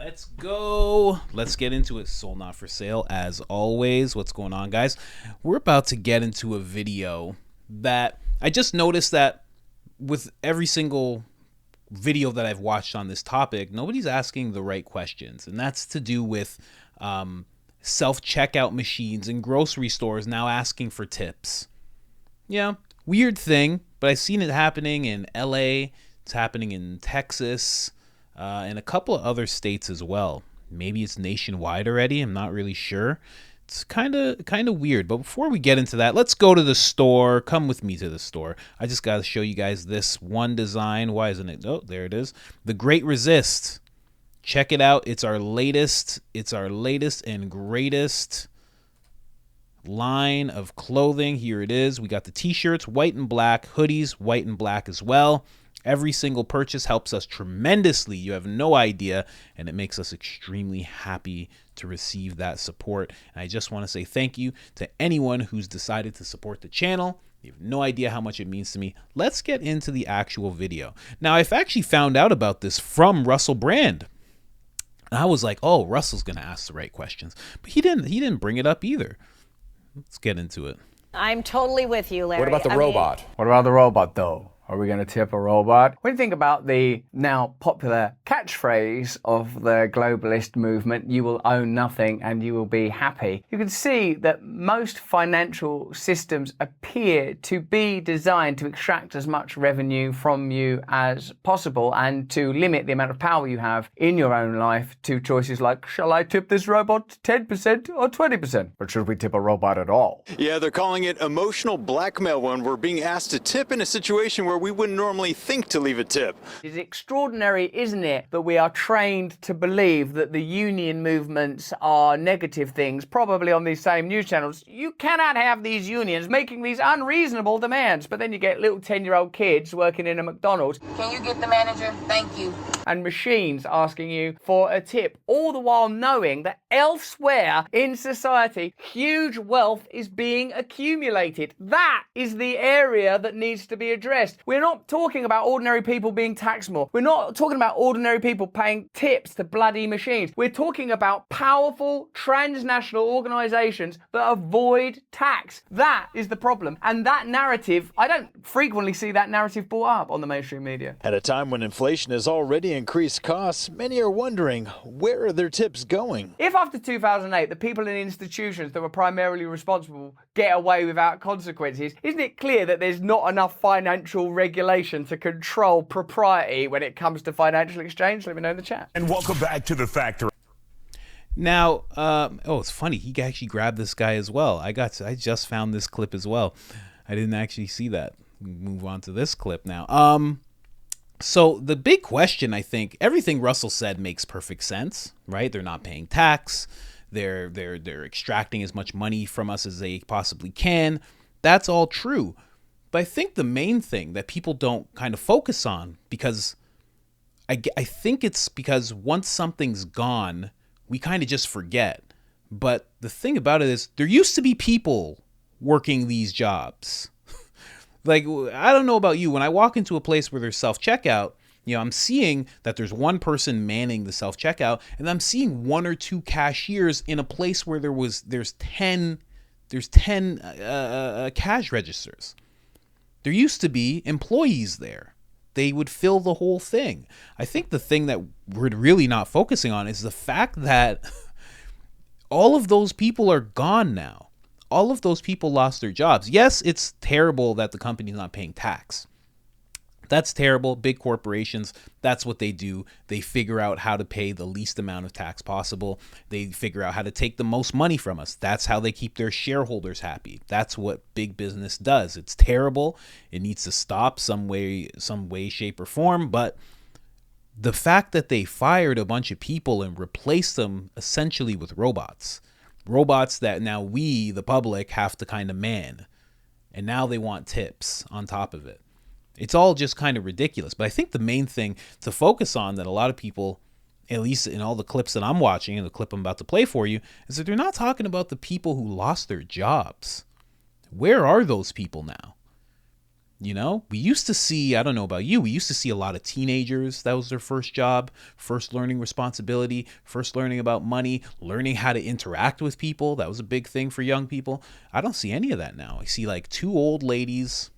Let's go. Let's get into it. Sold Not For Sale, as always. What's going on, guys? We're about to get into a video that I just noticed that with every single video that I've watched on this topic, nobody's asking the right questions. And that's to do with self-checkout machines in grocery stores now asking for tips. Yeah, weird thing, but I've seen it happening in LA. It's happening in Texas. And a couple of other states as well. Maybe it's nationwide already. I'm not really sure. It's kind of weird. But before we get into that, let's go to the store. Come with me to the store. I just got to show you guys this one design. Why isn't it? Oh, there it is. The Great Resist. Check it out. It's our latest and greatest line of clothing. Here it is. We got the t-shirts, white and black, hoodies, white and black as well. Every single purchase helps us tremendously. You have no idea, and it makes us extremely happy to receive that support. And I just want to say thank you to anyone who's decided to support the channel. You have no idea how much it means to me. Let's get into the actual video. Now, I've actually found out about this from Russell Brand. And I was like, oh, Russell's going to ask the right questions. But he didn't bring it up either. Let's get into it. I'm totally with you, Larry. What about the robot? What about the robot, though? Are we going to tip a robot? When you think about the now popular catchphrase of the globalist movement, you will own nothing and you will be happy, you can see that most financial systems appear to be designed to extract as much revenue from you as possible and to limit the amount of power you have in your own life to choices like, shall I tip this robot 10% or 20%? But should we tip a robot at all? Yeah, they're calling it emotional blackmail when we're being asked to tip in a situation where we wouldn't normally think to leave a tip. It's extraordinary, isn't it, that we are trained to believe that the union movements are negative things, probably on these same news channels. You cannot have these unions making these unreasonable demands, but then you get little 10-year-old kids working in a McDonald's. Can you get the manager? Thank you. And machines asking you for a tip, all the while knowing that elsewhere in society, huge wealth is being accumulated. That is the area that needs to be addressed. We're not talking about ordinary people being taxed more. We're not talking about ordinary people paying tips to bloody machines. We're talking about powerful transnational organizations that avoid tax. That is the problem. And that narrative, I don't frequently see that narrative brought up on the mainstream media. At a time when inflation has already increased costs, many are wondering, where are their tips going? If after 2008, the people in institutions that were primarily responsible get away without consequences, isn't it clear that there's not enough financial regulation to control propriety when it comes to financial exchange? Let me know in the chat. And welcome back to the factory. Now, it's funny. He actually grabbed this guy as well. I just found this clip as well. I didn't actually see that. Move on to this clip now. So the big question, I think, everything Russell said makes perfect sense, right? They're not paying tax. They're extracting as much money from us as they possibly can. That's all true. But I think the main thing that people don't kind of focus on, because I think it's because once something's gone, we kind of just forget. But the thing about it is there used to be people working these jobs. Like, I don't know about you. When I walk into a place where there's self-checkout, I'm seeing that there's one person manning the self-checkout, and I'm seeing one or two cashiers in a place where there's 10 cash registers. There used to be employees there. They would fill the whole thing. I think the thing that we're really not focusing on is the fact that all of those people are gone now. All of those people lost their jobs. Yes, it's terrible that the company's not paying tax. That's terrible. Big corporations, that's what they do. They figure out how to pay the least amount of tax possible. They figure out how to take the most money from us. That's how they keep their shareholders happy. That's what big business does. It's terrible. It needs to stop some way, shape, or form. But the fact that they fired a bunch of people and replaced them essentially with robots that now we, the public, have to kind of man. And now they want tips on top of it. It's all just kind of ridiculous. But I think the main thing to focus on that a lot of people, at least in all the clips that I'm watching and the clip I'm about to play for you, is that they're not talking about the people who lost their jobs. Where are those people now? You know, we used to see, I don't know about you, we used to see a lot of teenagers. That was their first job, first learning responsibility, first learning about money, learning how to interact with people. That was a big thing for young people. I don't see any of that now. I see like two old ladies.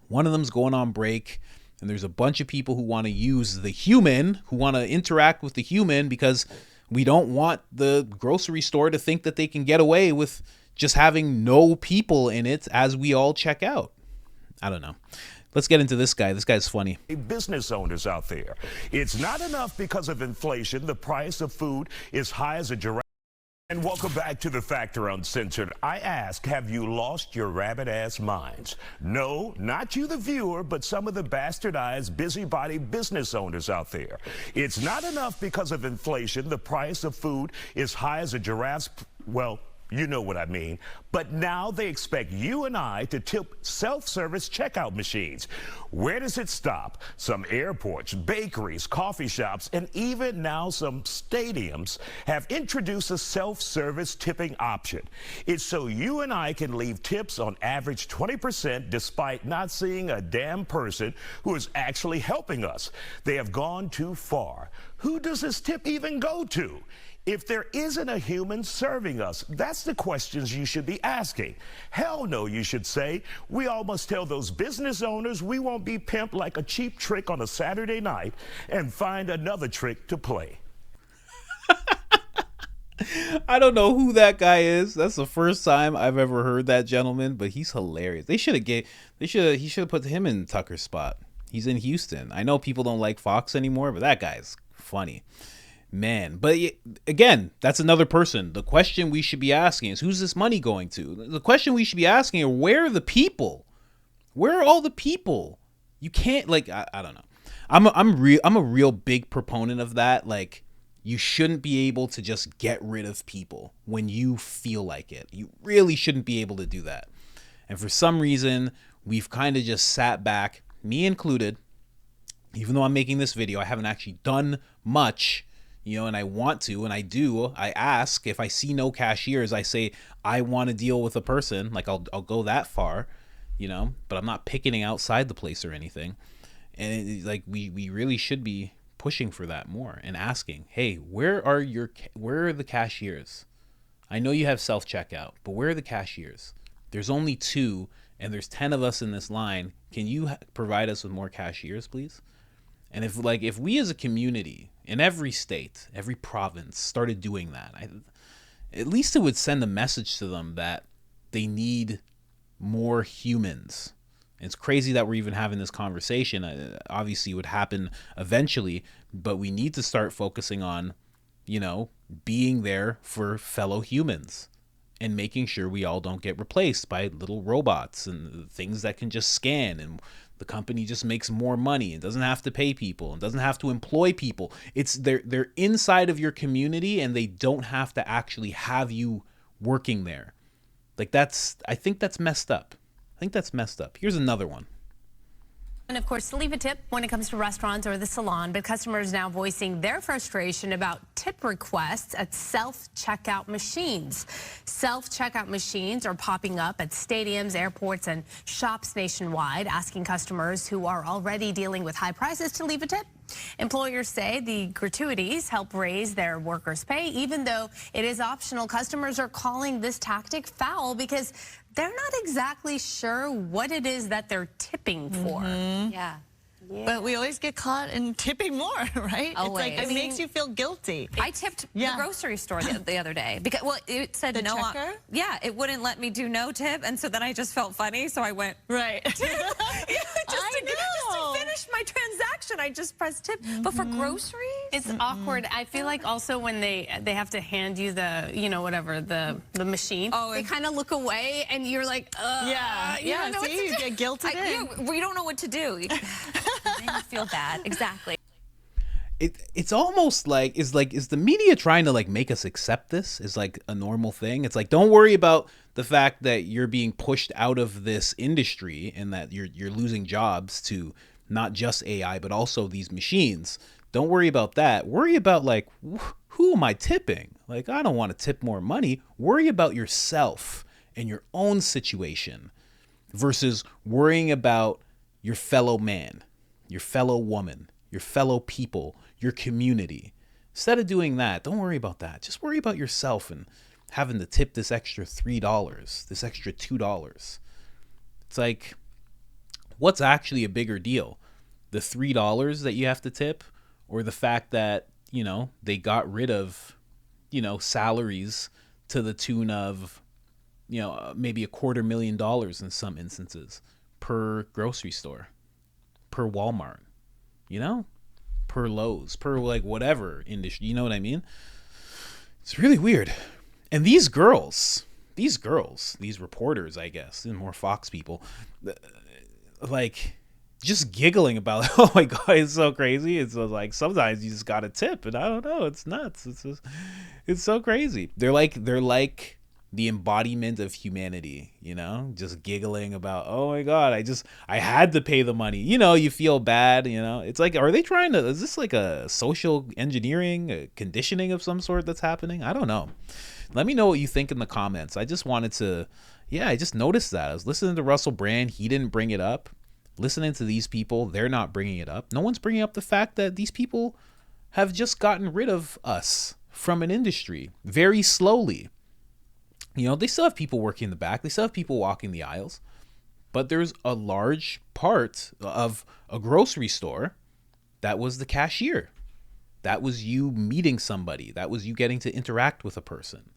One of them's going on break, and there's a bunch of people who want to use the human, who want to interact with the human, because we don't want the grocery store to think that they can get away with just having no people in it as we all check out. I don't know. Let's get into this guy. This guy's funny. Business owners out there. It's not enough because of inflation. The price of food is high as a giraffe. And welcome back to The Factor Uncensored. I ask, have you lost your rabbit-ass minds? No, not you, the viewer, but some of the bastardized, busybody business owners out there. It's not enough because of inflation. The price of food is high as a giraffe's, well, you know what I mean. But now they expect you and I to tip self-service checkout machines. Where does it stop? Some airports, bakeries, coffee shops, and even now some stadiums have introduced a self-service tipping option. It's so you and I can leave tips on average 20% despite not seeing a damn person who is actually helping us. They have gone too far. Who does this tip even go to? If there isn't a human serving us, that's the questions you should be asking. Hell no, you should say. We all must tell those business owners we won't be pimped like a cheap trick on a Saturday night and find another trick to play. I don't know who that guy is. That's the first time I've ever heard that gentleman, but he's hilarious. He should have put him in Tucker's spot. He's in Houston. I know people don't like Fox anymore, but that guy's funny. Man, but again, that's another person. The question we should be asking is, who's this money going to? The question we should be asking are, where are the people? Where are all the people? You can't, like, I don't know. I'm a real big proponent of that. Like, you shouldn't be able to just get rid of people when you feel like it. You really shouldn't be able to do that. And for some reason, we've kind of just sat back, me included. Even though I'm making this video, I haven't actually done much. You know, and I want to, and I do. I ask, if I see no cashiers, I say, I want to deal with a person. Like, I'll go that far, you know, but I'm not picketing outside the place or anything. And like, we really should be pushing for that more and asking, hey, where are the cashiers? I know you have self-checkout, but where are the cashiers? There's only 2, and there's 10 of us in this line. Can you provide us with more cashiers, please? And if we as a community in every state, every province started doing that, at least it would send a message to them that they need more humans. And it's crazy that we're even having this conversation. Obviously, it would happen eventually, but we need to start focusing on, you know, being there for fellow humans and making sure we all don't get replaced by little robots and things that can just scan, and the company just makes more money and doesn't have to pay people and doesn't have to employ people. It's they're inside of your community, and they don't have to actually have you working there. Like, I think that's messed up. Here's another one. And of course, to leave a tip when it comes to restaurants or the salon, but customers now voicing their frustration about tip requests at self-checkout machines. Self-checkout machines are popping up at stadiums, airports, and shops nationwide, asking customers who are already dealing with high prices to leave a tip. Employers say the gratuities help raise their workers' pay. Even though it is optional, customers are calling this tactic foul because they're not exactly sure what it is that they're tipping for. Yeah. But we always get caught in tipping more, right? Always. It's like, it makes you feel guilty. I tipped the grocery store the other day because, well, it said The no. checker? Yeah, it wouldn't let me do no tip, and so then I just felt funny, so I went Right. just to finish my transaction. I just pressed tip. But for groceries, It's awkward. I feel like also when they have to hand you the, you know, whatever, the machine, they kind of look away, and you're like, you don't know what to you do. get guilted in. we don't know what to do. I feel bad. Exactly. It's almost like is the media trying to like make us accept this as like a normal thing? It's like, don't worry about the fact that you're being pushed out of this industry and that you're losing jobs to not just AI but also these machines. Don't worry about that. Worry about like, who am I tipping? Like, I don't want to tip more money. Worry about yourself and your own situation versus worrying about your fellow man, your fellow woman, your fellow people, your community. Instead of doing that, don't worry about that. Just worry about yourself and having to tip this extra $3, this extra $2. It's like, what's actually a bigger deal? The $3 that you have to tip, or the fact that, you know, they got rid of, you know, salaries to the tune of, you know, maybe $250,000 in some instances per grocery store, per Walmart, you know, per Lowe's, per like whatever industry, you know what I mean? It's really weird. And these girls, these reporters, I guess, and more Fox people, like, just giggling about, oh my God, it's so crazy. It's like, sometimes you just got to tip, and I don't know, it's nuts. It's so crazy. They're like the embodiment of humanity, you know, just giggling about, oh my God, I had to pay the money. You know, you feel bad, you know. It's like, are they trying to, is this like a social engineering, a conditioning of some sort that's happening? I don't know. Let me know what you think in the comments. I just wanted to, I just noticed that. I was listening to Russell Brand. He didn't bring it up. Listening to these people, they're not bringing it up. No one's bringing up the fact that these people have just gotten rid of us from an industry very slowly. You know, they still have people working in the back. They still have people walking the aisles. But there's a large part of a grocery store that was the cashier. That was you meeting somebody. That was you getting to interact with a person.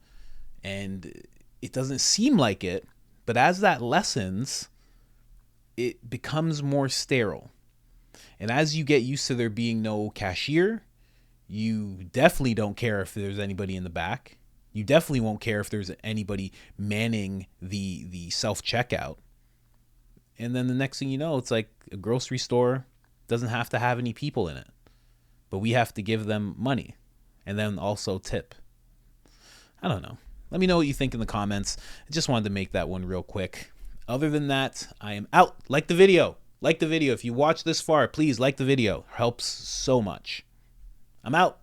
And it doesn't seem like it, but as that lessens, it becomes more sterile. And as you get used to there being no cashier, you definitely don't care if there's anybody in the back. You definitely won't care if there's anybody manning the self-checkout. And then the next thing you know, it's like a grocery store doesn't have to have any people in it, but we have to give them money and then also tip. I don't know. Let me know what you think in the comments. I just wanted to make that one real quick. Other than that, I am out. Like the video. Like the video. If you watch this far, please like the video. Helps so much. I'm out.